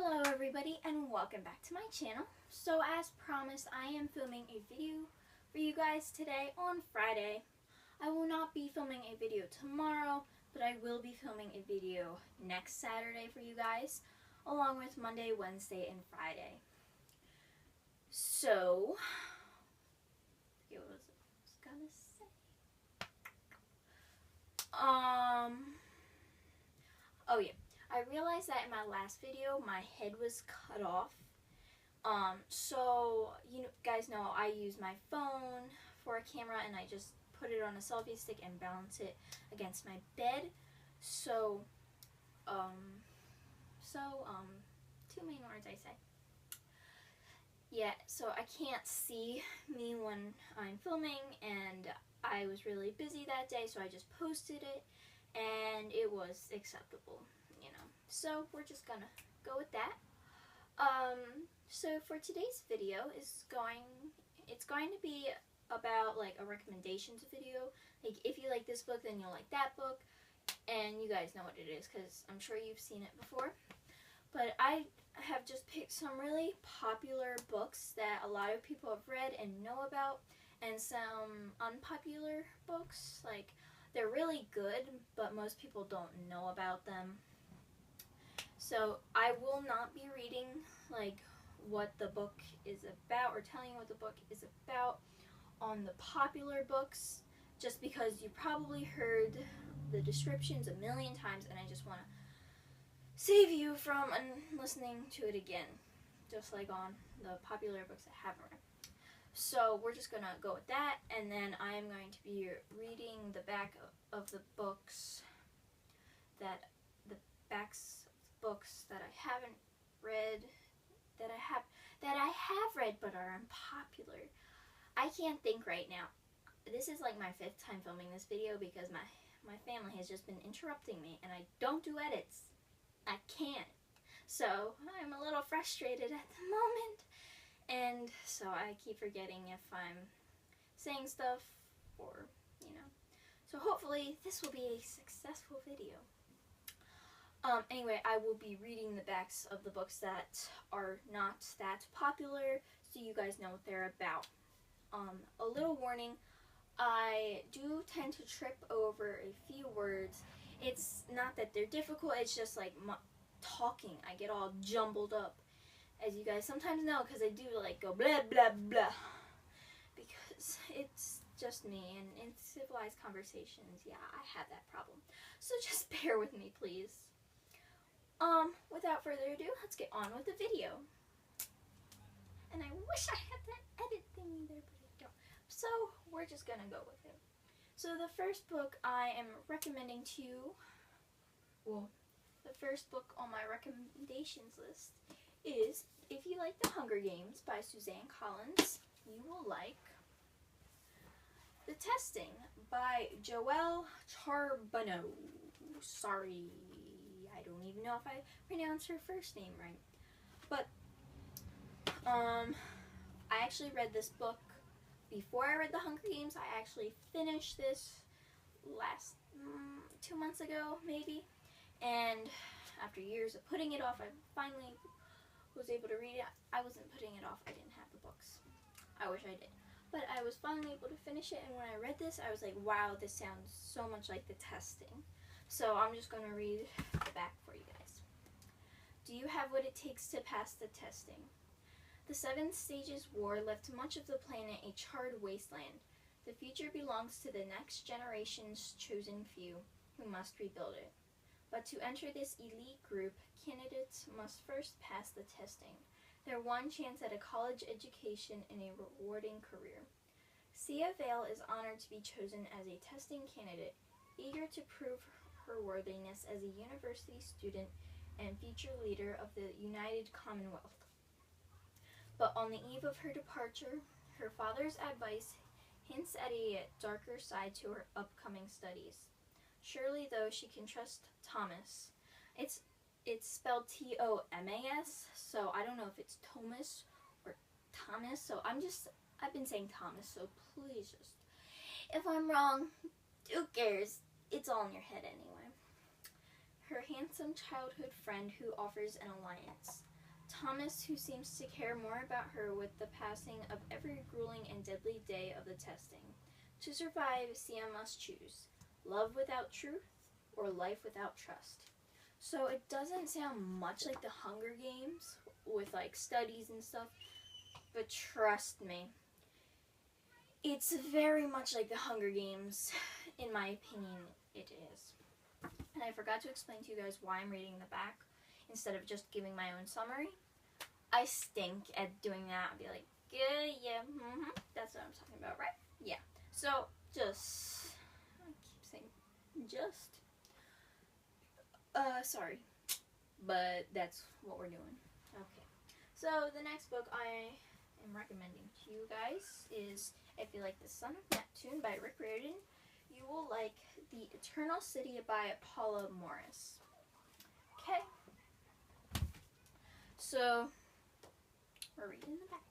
Hello everybody and welcome back to my channel. So as promised, I am filming a video for you guys today on Friday. I will not be filming a video tomorrow, but I will be filming a video next Saturday for you guys, along with Monday, Wednesday, and Friday. So, what was I gonna say? Oh yeah. I realized that in my last video, my head was cut off. So you guys know I use my phone for a camera and I just put it on a selfie stick and balance it against my bed. So, two main words I say. Yeah, so I can't see me when I'm filming, and I was really busy that day, so I just posted it, and it was acceptable. So we're just gonna go with that. So for today's video it's going to be about like a recommendations video. Like if you like this book, then you'll like that book, and you guys know what it is because I'm sure you've seen it before. But I have just picked some really popular books that a lot of people have read and know about, and some unpopular books. Like they're really good, but most people don't know about them. So I will not be reading like what the book is about or telling you what the book is about on the popular books, just because you probably heard the descriptions a million times, and I just want to save you from listening to it again, just like on the popular books I haven't read. So we're just gonna go with that, and then I am going to be reading the back of the books books that I haven't read, that I have read but are unpopular. I can't think right now. This is like my 5th time filming this video because my family has just been interrupting me, and I don't do edits. I can't. So I'm a little frustrated at the moment, and so I keep forgetting if I'm saying stuff or, So hopefully this will be a successful video. Anyway, I will be reading the backs of the books that are not that popular, so you guys know what they're about. A little warning, I do tend to trip over a few words. It's not that they're difficult, it's just like talking. I get all jumbled up, as you guys sometimes know, because I do like go blah blah blah, because it's just me, and in civilized conversations, yeah, I have that problem. So just bear with me, please. Without further ado, let's get on with the video. And I wish I had that edit thingy there, but I don't. So we're just gonna go with it. So the first book I am recommending to you, the first book on my recommendations list is If You Like the Hunger Games by Suzanne Collins. You will like The Testing by Joelle Charbonneau. Sorry, I don't even know if I pronounced her first name right. But I actually read this book before I read The Hunger Games. I actually finished this last 2 months ago, maybe. And after years of putting it off, I finally was able to read it. I wasn't putting it off. I didn't have the books. I wish I did. But I was finally able to finish it, and when I read this, I was like, wow, this sounds so much like The Testing. So I'm just going to read the back for you guys. Do you have what it takes to pass the testing? The 7 Stages War left much of the planet a charred wasteland. The future belongs to the next generation's chosen few, who must rebuild it. But to enter this elite group, candidates must first pass the testing, their one chance at a college education and a rewarding career. Sia Vale is honored to be chosen as a testing candidate, eager to prove her worthiness as a university student and future leader of the United Commonwealth. But on the eve of her departure, her father's advice hints at a darker side to her upcoming studies. Surely, though, she can trust Thomas. It's spelled Thomas, so I don't know if it's Thomas or Thomas, so I've been saying Thomas, so please just, if I'm wrong, who cares? It's all in your head anyway. Her handsome childhood friend who offers an alliance. Thomas, who seems to care more about her with the passing of every grueling and deadly day of the testing. To survive, Sia must choose love without truth or life without trust. So it doesn't sound much like the Hunger Games with like studies and stuff, but trust me, it's very much like the Hunger Games. In my opinion, it is. And I forgot to explain to you guys why I'm reading the back instead of just giving my own summary. I stink at doing that. I'll be like, yeah, that's what I'm talking about, right? Yeah. So, I keep saying just. Sorry. But that's what we're doing. Okay. So, the next book I am recommending to you guys is If You Like the Son of Neptune by Rick Riordan. You will like The Eternal City by Paula Morris. Okay. So, we're reading the back.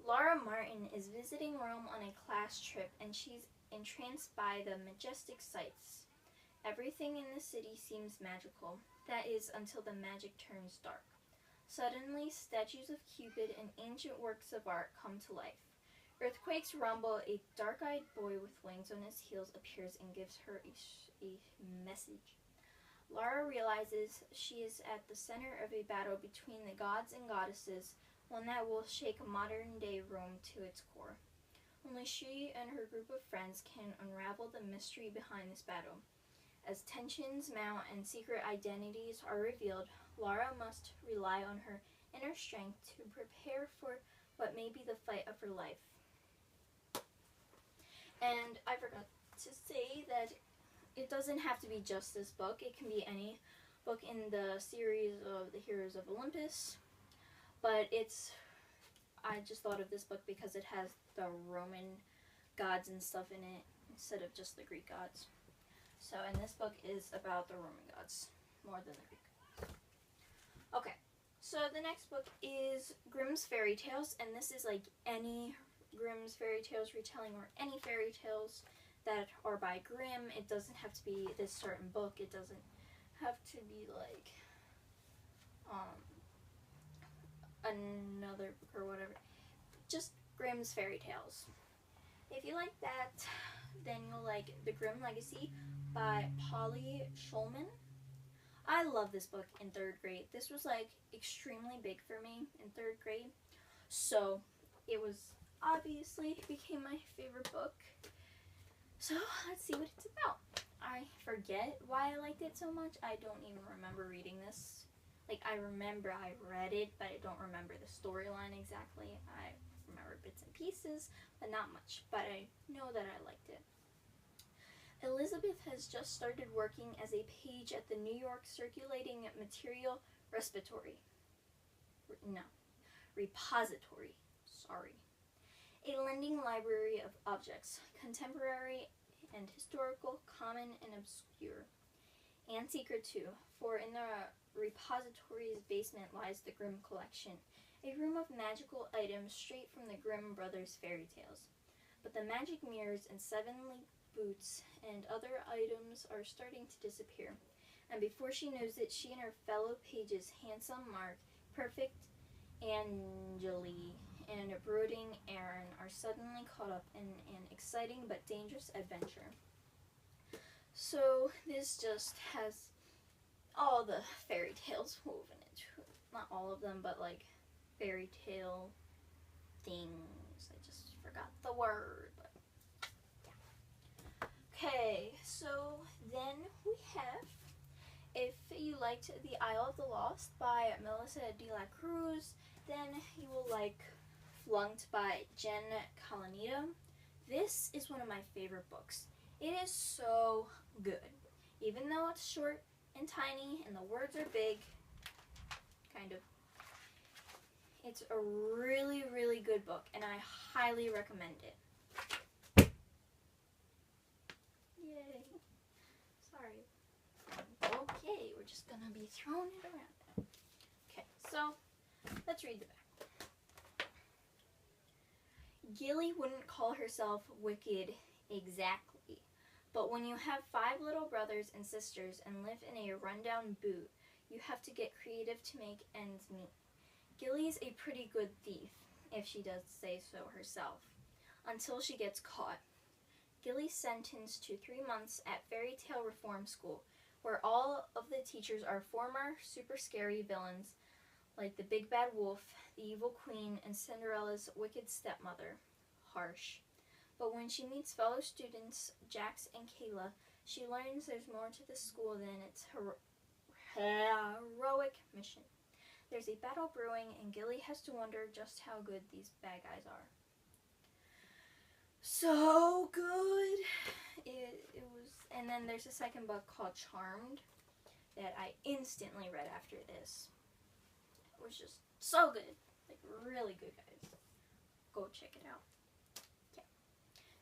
Laura Martin is visiting Rome on a class trip, and she's entranced by the majestic sights. Everything in the city seems magical. That is, until the magic turns dark. Suddenly, statues of Cupid and ancient works of art come to life. Earthquakes rumble. A dark-eyed boy with wings on his heels appears and gives her a message. Lara realizes she is at the center of a battle between the gods and goddesses, one that will shake modern-day Rome to its core. Only she and her group of friends can unravel the mystery behind this battle. As tensions mount and secret identities are revealed, Lara must rely on her inner strength to prepare for what may be the fight of her life. And I forgot to say that it doesn't have to be just this book. It can be any book in the series of the Heroes of Olympus. But I just thought of this book because it has the Roman gods and stuff in it instead of just the Greek gods. So, and this book is about the Roman gods more than the Greek gods. Okay, so the next book is Grimm's Fairy Tales, and this is like any Grimm's Fairy Tales retelling or any fairy tales that are by Grimm. It doesn't have to be this certain book. It doesn't have to be like another book or whatever. Just Grimm's Fairy Tales. If you like that, then you'll like The Grimm Legacy by Polly Shulman. I love this book in 3rd grade. This was like extremely big for me in 3rd grade. So it obviously became my favorite book. So let's see what it's about. I forget why I liked it so much. I don't even remember reading this. Like, I remember I read it, but I don't remember the storyline exactly. I remember bits and pieces, but not much. But I know that I liked it. Elizabeth has just started working as a page at the New York Circulating Material Repository. A lending library of objects, contemporary and historical, common and obscure, and secret too, for in the repository's basement lies the Grimm collection, a room of magical items straight from the Grimm brothers' fairy tales. But the magic mirrors and 7 boots and other items are starting to disappear, and before she knows it, she and her fellow pages, handsome Mark, perfect Angeli, and brooding Aaron, are suddenly caught up in an exciting but dangerous adventure. So this just has all the fairy tales woven into it. Not all of them, but like fairy tale things. I just forgot the word. But yeah. Okay, so then we have If You Liked The Isle of the Lost by Melissa de la Cruz, then you will like Flunked by Jen Kalanita. This is one of my favorite books. It is so good. Even though it's short and tiny and the words are big, kind of, it's a really, really good book, and I highly recommend it. Yay. Sorry. Okay, we're just gonna be throwing it around now. Okay, so let's read the back. Gilly wouldn't call herself wicked exactly, but when you have 5 little brothers and sisters and live in a rundown boot, You have to get creative to make ends meet. Gilly's a pretty good thief, if she does say so herself, until she gets caught. Gilly's sentenced to 3 months at Fairy Tale Reform School, where all of the teachers are former, super scary villains, like the Big Bad Wolf, the Evil Queen, and Cinderella's wicked stepmother, Harsh. But when she meets fellow students, Jax and Kayla, she learns there's more to the school than its heroic mission. There's a battle brewing, and Gilly has to wonder just how good these bad guys are. So good! It was, and then there's a second book called Charmed that I instantly read after this. It was just so good. Like, really good, guys. Go check it out. Yeah.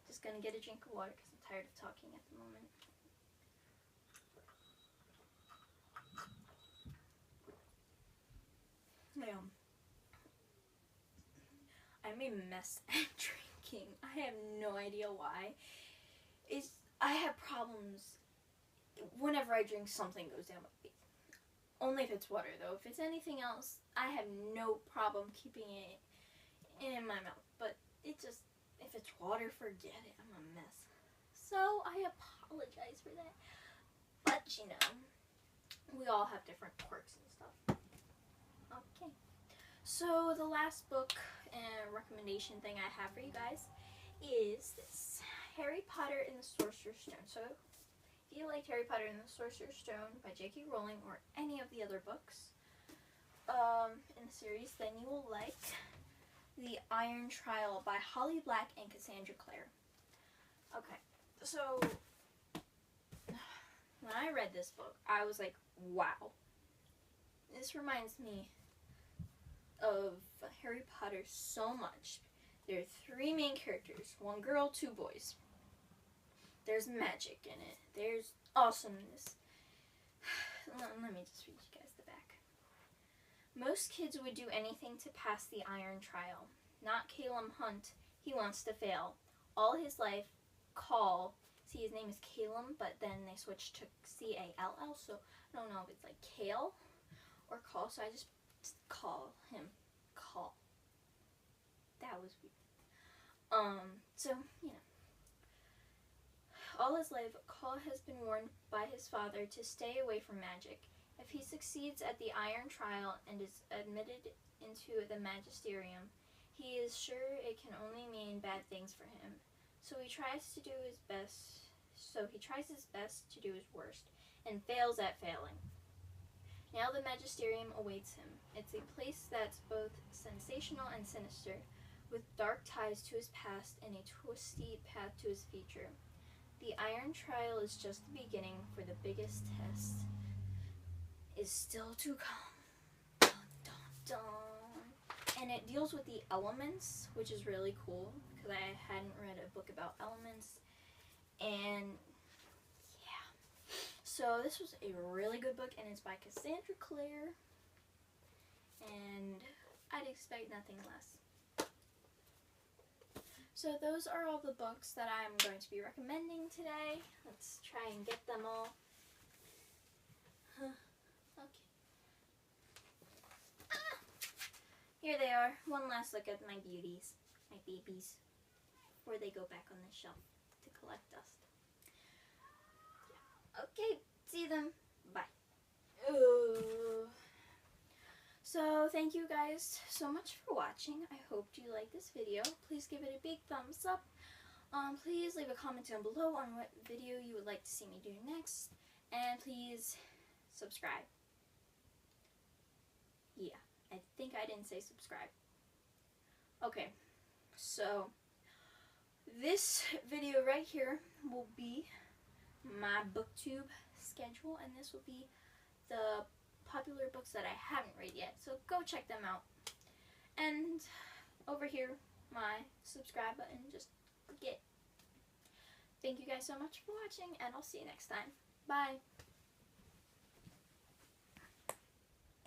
Just gonna get a drink of water because I'm tired of talking at the moment. Yeah. I'm a mess at drinking. I have no idea why. I have problems whenever I drink. Something goes down my face. Only if it's water, though. If it's anything else, I have no problem keeping it in my mouth. But it just, if it's water, forget it. I'm a mess. So I apologize for that. But you know, we all have different quirks and stuff. Okay. So the last book and recommendation thing I have for you guys is this, Harry Potter and the Sorcerer's Stone. So if you liked Harry Potter and the Sorcerer's Stone by J.K. Rowling or any of the other books in the series, then you will like The Iron Trial by Holly Black and Cassandra Clare. Okay, so when I read this book, I was like, wow. This reminds me of Harry Potter so much. There are 3 main characters, 1 girl, 2 boys. There's magic in it. There's awesomeness. Let me just read you guys the back. Most kids would do anything to pass the Iron Trial. Not Caleb Hunt. He wants to fail. All his life, see, his name is Caleb, but then they switched to C-A-L-L, so I don't know if it's like Kale or Call, so I just call him Call. That was weird. So, you know. All his life, Call has been warned by his father to stay away from magic. If he succeeds at the Iron Trial and is admitted into the Magisterium, he is sure it can only mean bad things for him. So he tries his best to do his worst, and fails at failing. Now the Magisterium awaits him. It's a place that's both sensational and sinister, with dark ties to his past and a twisty path to his future. The Iron Trial is just the beginning, for the biggest test is still to come. Dun, dun, dun. And it deals with the elements, which is really cool, because I hadn't read a book about elements. And yeah. So this was a really good book, and it's by Cassandra Clare. And I'd expect nothing less. So those are all the books that I'm going to be recommending today. Let's try and get them all. Okay. Here they are. One last look at my beauties, my babies, before they go back on the shelf to collect dust. Yeah. Okay, see them. Bye. So thank you guys so much for watching. I hope you liked this video. Please give it a big thumbs up. Please leave a comment down below on what video you would like to see me do next. And please subscribe. Yeah, I think I didn't say subscribe. Okay, so this video right here will be my booktube schedule, and this will be the popular books that I haven't read yet, so go check them out. And over here, my subscribe button, just click it. Thank you guys so much for watching, and I'll see you next time. Bye.